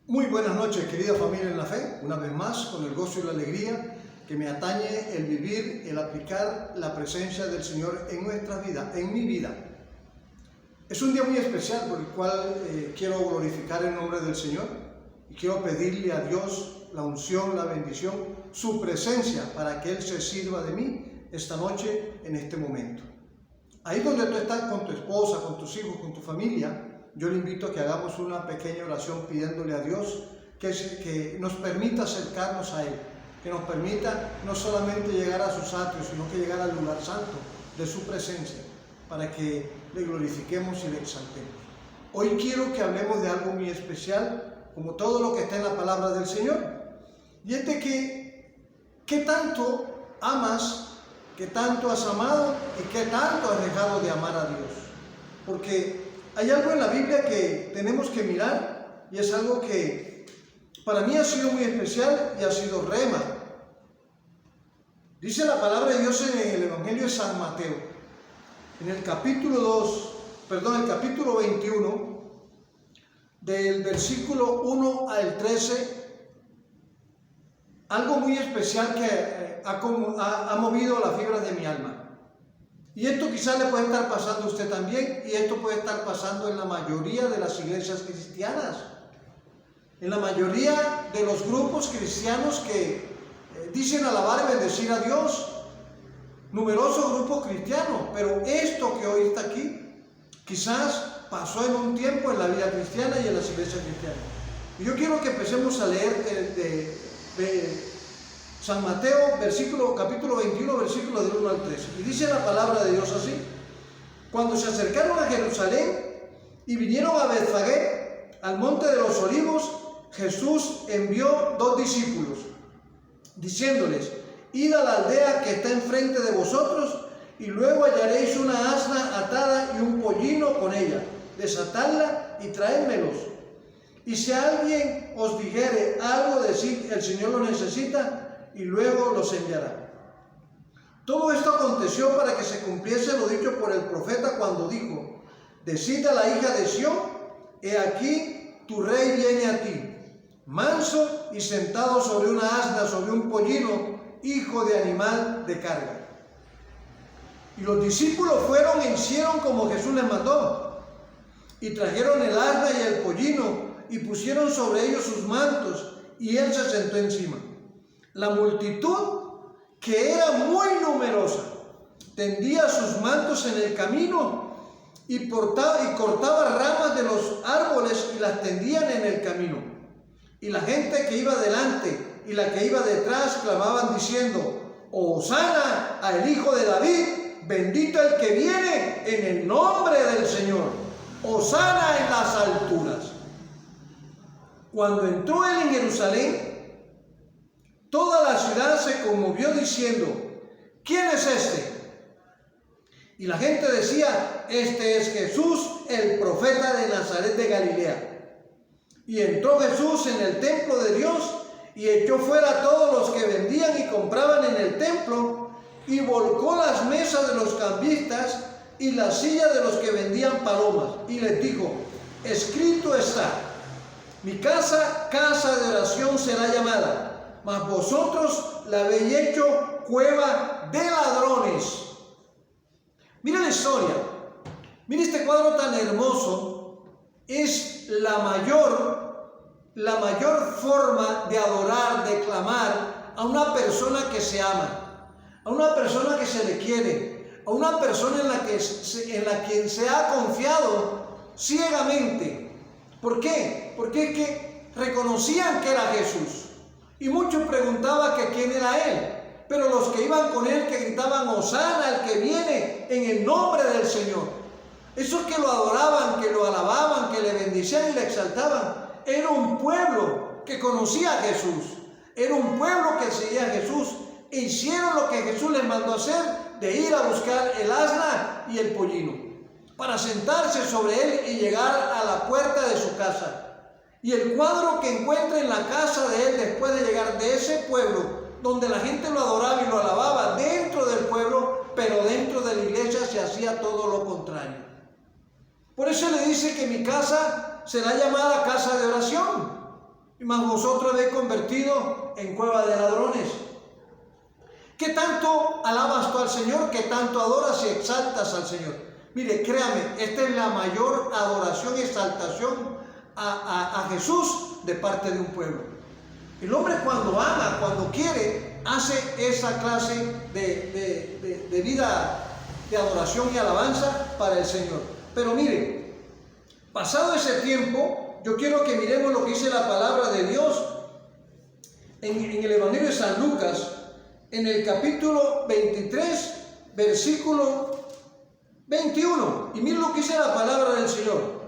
Muy buenas noches, querida familia en la fe, una vez más con el gozo y la alegría que me atañe el vivir, el aplicar la presencia del Señor en nuestra vida, en mi vida. Es un día muy especial por el cual quiero glorificar el nombre del Señor y quiero pedirle a Dios la unción, la bendición, su presencia para que Él se sirva de mí esta noche, en este momento. Ahí donde tú estás con tu esposa, con tus hijos, con tu familia, yo le invito a que hagamos una pequeña oración pidiéndole a Dios que nos permita acercarnos a Él, que nos permita no solamente llegar a sus atrios, sino que llegar al lugar santo de su presencia, para que le glorifiquemos y le exaltemos. Hoy quiero que hablemos de algo muy especial, como todo lo que está en la palabra del Señor, y es de que qué tanto amas, qué tanto has amado y qué tanto has dejado de amar a Dios. Porque hay algo en la Biblia que tenemos que mirar y es algo que para mí ha sido muy especial y ha sido rema. Dice la palabra de Dios en el Evangelio de San Mateo, en el capítulo 21, del versículo 1 al 13, algo muy especial que ha movido las fibras de mi alma. Y esto quizás le puede estar pasando a usted también, y esto puede estar pasando en la mayoría de las iglesias cristianas, en la mayoría de los grupos cristianos que dicen alabar y bendecir a Dios, numerosos grupos cristianos, pero esto que hoy está aquí, quizás pasó en un tiempo en la vida cristiana y en las iglesias cristianas. Y yo quiero que empecemos a leer de San Mateo, capítulo 21, versículo del 1 al 13. Y dice la palabra de Dios así: Cuando se acercaron a Jerusalén y vinieron a Betfagé, al monte de los olivos, Jesús envió 2 discípulos, diciéndoles: Id a la aldea que está enfrente de vosotros, y luego hallaréis una asna atada y un pollino con ella. Desatadla y traédmelos. Y si alguien os dijere algo, decid: el Señor lo necesita, y luego los enviará. Todo esto aconteció para que se cumpliese lo dicho por el profeta cuando dijo: Decid a la hija de Sión: he aquí tu rey viene a ti, manso y sentado sobre una asna, sobre un pollino, hijo de animal de carga. Y los discípulos fueron e hicieron como Jesús les mandó, y trajeron el asna y el pollino, y pusieron sobre ellos sus mantos, y él se sentó encima. La multitud, que era muy numerosa, tendía sus mantos en el camino y cortaba ramas de los árboles y las tendían en el camino. Y la gente que iba delante y la que iba detrás clamaban diciendo: Hosana al Hijo de David, bendito el que viene en el nombre del Señor, Hosana en las alturas. Cuando entró él en Jerusalén, toda la ciudad se conmovió diciendo: ¿quién es este? Y la gente decía: este es Jesús, el profeta de Nazaret de Galilea. Y entró Jesús en el templo de Dios y echó fuera a todos los que vendían y compraban en el templo, y volcó las mesas de los cambistas y las sillas de los que vendían palomas, y les dijo: escrito está: mi casa, casa de oración será llamada, mas vosotros la habéis hecho cueva de ladrones. Mira la historia, mira este cuadro tan hermoso. Es la mayor forma de adorar, de clamar a una persona que se ama, a una persona que se le quiere, a una persona en la que se ha confiado ciegamente. ¿Por qué? Porque es que reconocían que era Jesús. Y muchos preguntaban que quién era él, pero los que iban con él, que gritaban: Hosana al que viene en el nombre del Señor. Esos que lo adoraban, que lo alababan, que le bendicían y le exaltaban, era un pueblo que conocía a Jesús, era un pueblo que seguía a Jesús, e hicieron lo que Jesús les mandó hacer, de ir a buscar el asna y el pollino, para sentarse sobre él y llegar a la puerta de su casa. Y el cuadro que encuentra en la casa de él, después de llegar de ese pueblo, donde la gente lo adoraba y lo alababa dentro del pueblo, pero dentro de la iglesia se hacía todo lo contrario. Por eso le dice que mi casa será llamada casa de oración. mas vosotros habéis convertido en cueva de ladrones. ¿Qué tanto alabas tú al Señor? ¿Qué tanto adoras y exaltas al Señor? Mire, créame, esta es la mayor adoración y exaltación a Jesús de parte de un pueblo. El hombre cuando ama, cuando quiere, hace esa clase de vida de adoración y alabanza para el Señor. Pero mire, pasado ese tiempo, yo quiero que miremos lo que dice la palabra de Dios en el Evangelio de San Lucas, en el capítulo 23, versículo 21. Y miren lo que dice la palabra del Señor.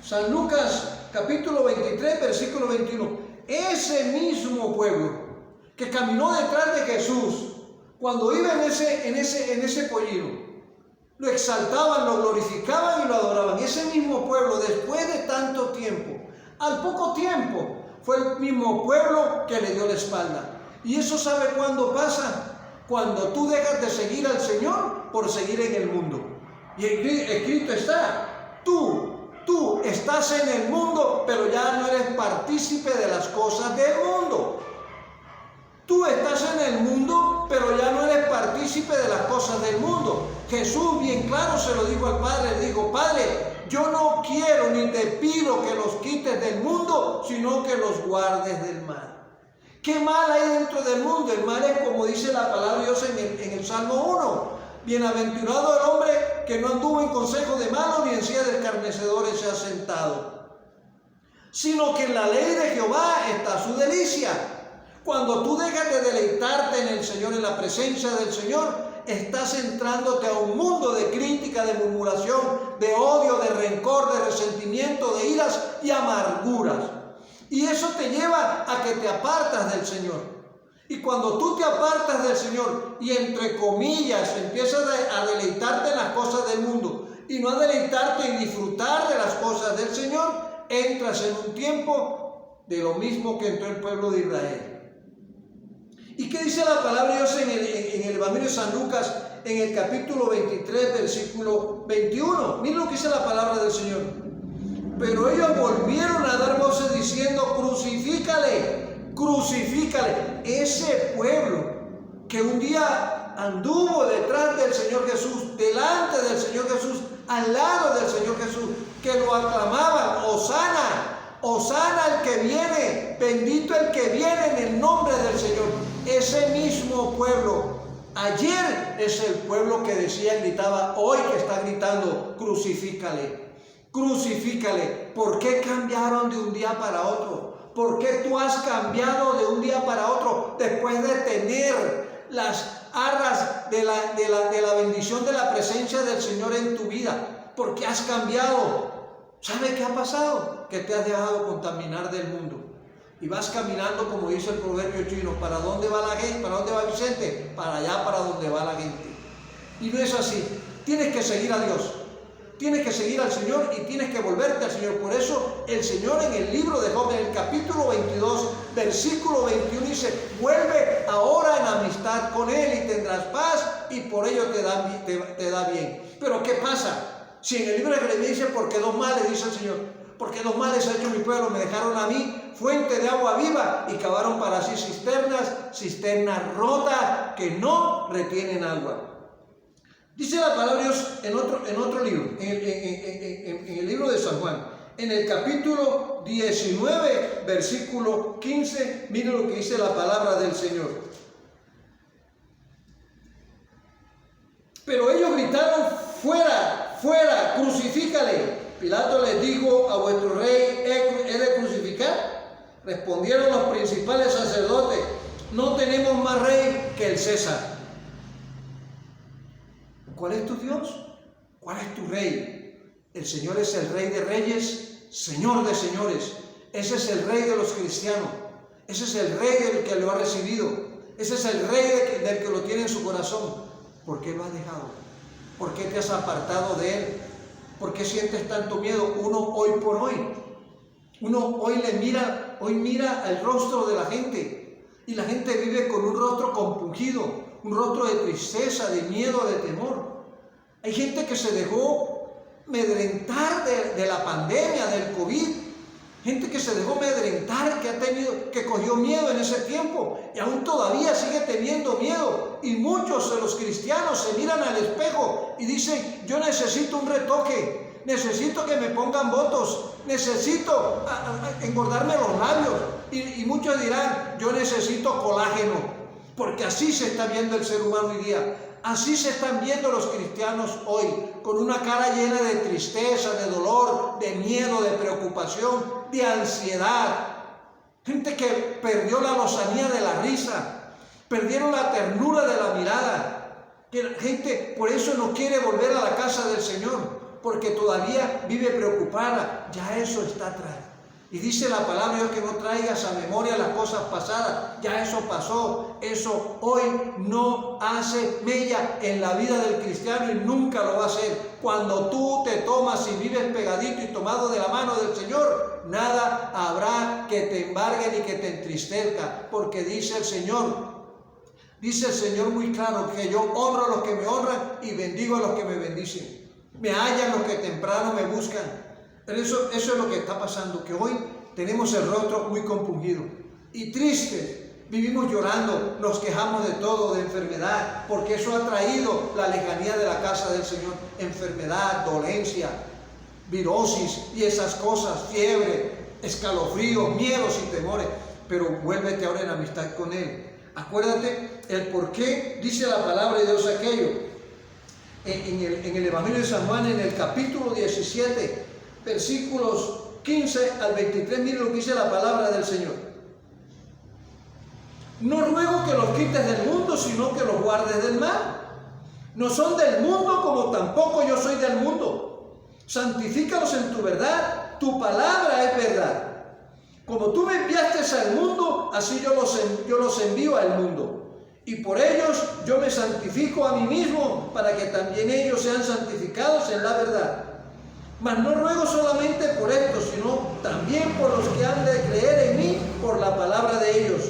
San Lucas, capítulo 23, versículo 21. Ese mismo pueblo que caminó detrás de Jesús cuando iba en ese pollino, lo exaltaban, lo glorificaban y lo adoraban. Ese mismo pueblo, después de tanto tiempo, al poco tiempo, fue el mismo pueblo que le dio la espalda. ¿Y eso sabe cuándo pasa? Cuando tú dejas de seguir al Señor por seguir en el mundo. Y escrito está, tú estás en el mundo, pero ya no eres partícipe de las cosas del mundo. Tú estás en el mundo, pero ya no eres partícipe de las cosas del mundo. Jesús bien claro se lo dijo al Padre, le dijo, Padre, yo no quiero ni te pido que los quites del mundo, sino que los guardes del mal. ¿Qué mal hay dentro del mundo? El mal es como dice la palabra de Dios en el Salmo 1. Bienaventurado el hombre que no anduvo en consejo de malos ni en silla de escarnecedores se ha sentado, sino que en la ley de Jehová está su delicia. Cuando tú dejas de deleitarte en el Señor, en la presencia del Señor, estás entrándote a un mundo de crítica, de murmuración, de odio, de rencor, de resentimiento, de iras y amarguras. Y eso te lleva a que te apartas del Señor. Y cuando tú te apartas del Señor y entre comillas empiezas a deleitarte en las cosas del mundo y no a deleitarte y disfrutar de las cosas del Señor, entras en un tiempo de lo mismo que entró el pueblo de Israel. ¿Y qué dice la palabra de Dios en el Evangelio de San Lucas, en el capítulo 23, versículo 21? Miren lo que dice la palabra del Señor. Pero ellos volvieron a dar voces diciendo, crucifícale, crucifícale. Ese pueblo que un día anduvo detrás del Señor Jesús, delante del Señor Jesús, al lado del Señor Jesús, que lo aclamaban, Hosana, Hosana el que viene, bendito el que viene en el nombre del Señor. Ese mismo pueblo, ayer es el pueblo que decía, gritaba, hoy que está gritando, crucifícale. Crucifícale. ¿Por qué cambiaron de un día para otro? ¿Por qué tú has cambiado de un día para otro después de tener las arras de la bendición de la presencia del Señor en tu vida? ¿Por qué has cambiado? ¿Sabe qué ha pasado? Que te has dejado contaminar del mundo. Y vas caminando, como dice el proverbio chino, ¿para dónde va la gente? ¿Para dónde va Vicente? Para allá, para donde va la gente. Y no es así. Tienes que seguir a Dios. Tienes que seguir al Señor y tienes que volverte al Señor. Por eso el Señor en el libro de Job, en el capítulo 22, versículo 21, dice, vuelve ahora en amistad con Él y tendrás paz y por ello te da bien. Pero ¿qué pasa? Si en el libro de Jeremías dice, porque dos males, dice el Señor, porque dos males ha hecho mi pueblo, me dejaron a mí fuente de agua viva y cavaron para sí cisternas rotas que no retienen agua. Dice la palabra de Dios en otro libro, en el libro de San Juan, en el capítulo 19, versículo 15, miren lo que dice la palabra del Señor. Pero ellos gritaron, fuera, fuera, crucifícale. Pilato les dijo, a vuestro rey he de crucificar. Respondieron los principales sacerdotes, no tenemos más rey que el César. ¿Cuál es tu Dios? ¿Cuál es tu rey? El Señor es el Rey de reyes, Señor de señores. Ese es el Rey de los cristianos. Ese es el Rey del que lo ha recibido. Ese es el Rey del que lo tiene en su corazón. ¿Por qué lo has dejado? ¿Por qué te has apartado de Él? ¿Por qué sientes tanto miedo? Uno hoy por hoy. Uno hoy mira el rostro de la gente. Y la gente vive con un rostro compungido, un rostro de tristeza, de miedo, de temor. Hay gente que se dejó amedrentar de la pandemia, del COVID. Gente que se se dejó amedrentar, que cogió miedo en ese tiempo y aún todavía sigue teniendo miedo. Y muchos de los cristianos se miran al espejo y dicen: yo necesito un retoque, necesito que me pongan botox, necesito engordarme los labios. Y muchos dirán: yo necesito colágeno, porque así se está viendo el ser humano hoy día. Así se están viendo los cristianos hoy, con una cara llena de tristeza, de dolor, de miedo, de preocupación, de ansiedad. Gente que perdió la lozanía de la risa, perdieron la ternura de la mirada. Que la gente por eso no quiere volver a la casa del Señor, porque todavía vive preocupada. Ya eso está atrás. Y dice la palabra de Dios que no traigas a memoria las cosas pasadas. Ya eso pasó. Eso hoy no hace mella en la vida del cristiano y nunca lo va a hacer. Cuando tú te tomas y vives pegadito y tomado de la mano del Señor, nada habrá que te embargue ni que te entristezca. Porque dice el Señor muy claro, que yo honro a los que me honran y bendigo a los que me bendicen. Me hallan los que temprano me buscan. Pero eso es lo que está pasando, que hoy tenemos el rostro muy compungido y tristes. Vivimos llorando, nos quejamos de todo, de enfermedad, porque eso ha traído la lejanía de la casa del Señor. Enfermedad, dolencia, virosis y esas cosas, fiebre, escalofríos, miedos y temores. Pero vuélvete ahora en amistad con Él. Acuérdate el por qué dice la palabra de Dios aquello. En el Evangelio de San Juan, en el capítulo 17, versículos 15 al 23, miren lo que dice la palabra del Señor. No ruego que los quites del mundo, sino que los guardes del mal. No son del mundo, como tampoco yo soy del mundo. Santifícalos en tu verdad, tu palabra es verdad. Como tú me enviaste al mundo, así yo los envío al mundo. Y por ellos yo me santifico a mí mismo, para que también ellos sean santificados en la verdad. Mas no ruego solamente por esto, sino también por los que han de creer en mí por la palabra de ellos,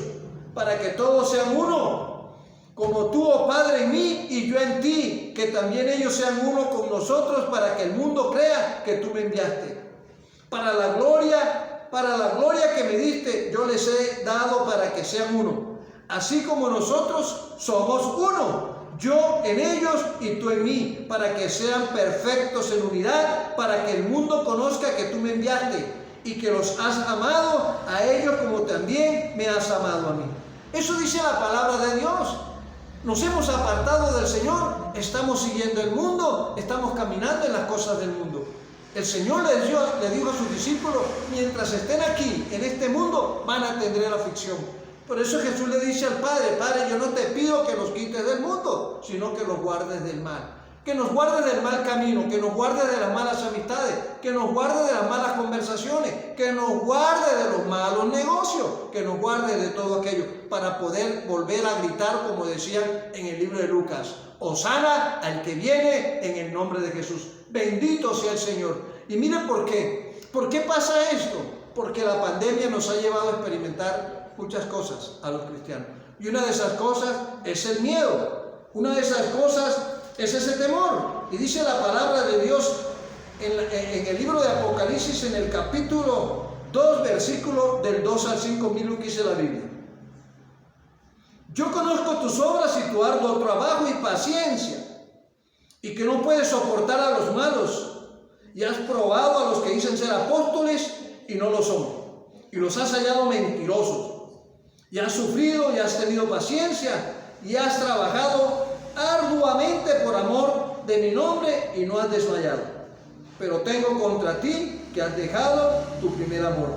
para que todos sean uno, como tú, oh Padre, en mí y yo en ti, que también ellos sean uno con nosotros, para que el mundo crea que tú me enviaste. Para la gloria que me diste, yo les he dado para que sean uno, así como nosotros somos uno. Yo en ellos y tú en mí, para que sean perfectos en unidad, para que el mundo conozca que tú me enviaste y que los has amado a ellos como también me has amado a mí. Eso dice la palabra de Dios. Nos hemos apartado del Señor, estamos siguiendo el mundo, estamos caminando en las cosas del mundo. El Señor le dijo a sus discípulos: mientras estén aquí en este mundo van a tener aflicción. Por eso Jesús le dice al Padre: Padre, yo no te pido que los quites del mundo, sino que los guardes del mal. Que nos guardes del mal camino, que nos guardes de las malas amistades, que nos guardes de las malas conversaciones, que nos guarde de los malos negocios, que nos guarde de todo aquello, para poder volver a gritar, como decían en el libro de Lucas: Hosana al que viene en el nombre de Jesús. Bendito sea el Señor. Y miren por qué. ¿Por qué pasa esto? Porque la pandemia nos ha llevado a experimentar muchas cosas a los cristianos. Y una de esas cosas es el miedo. Una de esas cosas es ese temor. Y dice la palabra de Dios en el libro de Apocalipsis, en el capítulo 2, versículo del 2 al 5, miren lo que dice la Biblia. Yo conozco tus obras y tu arduo trabajo y paciencia, y que no puedes soportar a los malos, y has probado a los que dicen ser apóstoles y no lo son, y los has hallado mentirosos. Y has sufrido y has tenido paciencia y has trabajado arduamente por amor de mi nombre y no has desmayado. Pero tengo contra ti que has dejado tu primer amor.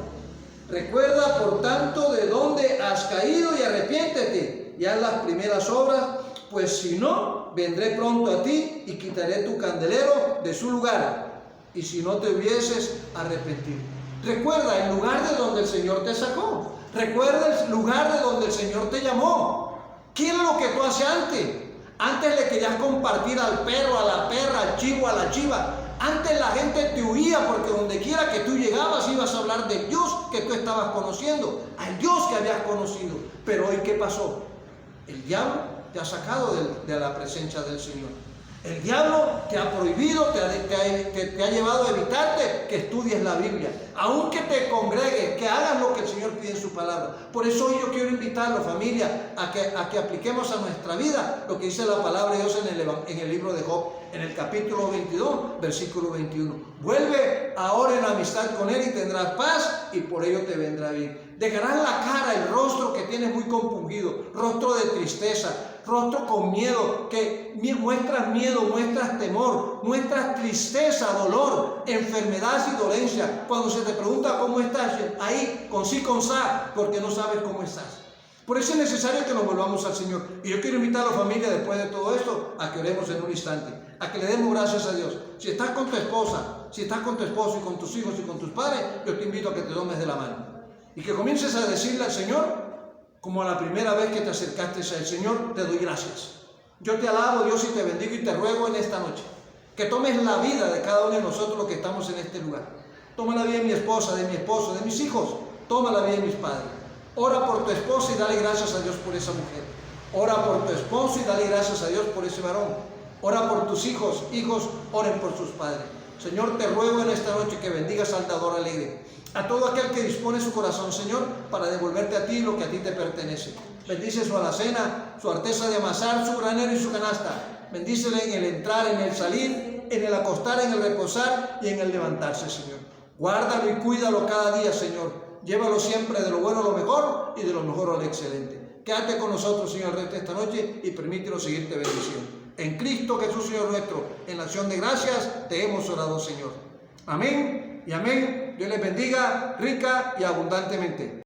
Recuerda, por tanto, de dónde has caído y arrepiéntete y haz las primeras obras, pues si no, vendré pronto a ti y quitaré tu candelero de su lugar. Y si no te hubieses arrepentido. Recuerda el lugar de donde el Señor te sacó. Recuerda el lugar de donde el Señor te llamó. ¿Qué era lo que tú hacías antes? Antes le querías compartir al perro, a la perra, al chivo, a la chiva. Antes la gente te huía porque donde quiera que tú llegabas ibas a hablar del Dios que tú estabas conociendo, al Dios que habías conocido. Pero hoy, ¿qué pasó? El diablo te ha sacado de la presencia del Señor. El diablo te ha prohibido, te ha llevado a evitarte que estudies la Biblia, aunque te congregues, que hagas lo que el Señor pide en su palabra. Por eso hoy yo quiero invitarlo, familia, a que apliquemos a nuestra vida lo que dice la palabra de Dios en el libro de Job, en el capítulo 22, versículo 21. Vuelve ahora en amistad con Él y tendrás paz y por ello te vendrá bien. Dejarás la cara, el rostro que tienes muy compungido, rostro de tristeza, rostro con miedo, que muestras miedo, muestras temor, muestras tristeza, dolor, enfermedades y dolencia. Cuando se te pregunta cómo estás, ahí con sí, con sa, porque no sabes cómo estás. Por eso es necesario que nos volvamos al Señor. Y yo quiero invitar a la familia, después de todo esto, a que oremos en un instante, a que le demos gracias a Dios. Si estás con tu esposa, si estás con tu esposo y con tus hijos y con tus padres, yo te invito a que te tomes de la mano y que comiences a decirle al Señor, como a la primera vez que te acercaste al Señor, te doy gracias. Yo te alabo, Dios, y te bendigo y te ruego en esta noche que tomes la vida de cada uno de nosotros los que estamos en este lugar. Toma la vida de mi esposa, de mi esposo, de mis hijos. Toma la vida de mis padres. Ora por tu esposa y dale gracias a Dios por esa mujer. Ora por tu esposo y dale gracias a Dios por ese varón. Ora por tus hijos, oren por sus padres. Señor, te ruego en esta noche que bendigas al dador alegre, a todo aquel que dispone su corazón, Señor, para devolverte a ti lo que a ti te pertenece. Bendice su alacena, su arteza de amasar, su granero y su canasta. Bendícele en el entrar, en el salir, en el acostar, en el reposar y en el levantarse, Señor. Guárdalo y cuídalo cada día, Señor. Llévalo siempre de lo bueno a lo mejor y de lo mejor a lo excelente. Quédate con nosotros, Señor, el resto de esta noche y permítenos seguirte bendiciendo. En Cristo Jesús, Señor nuestro, en la acción de gracias, te hemos orado, Señor. Amén y amén. Dios les bendiga rica y abundantemente.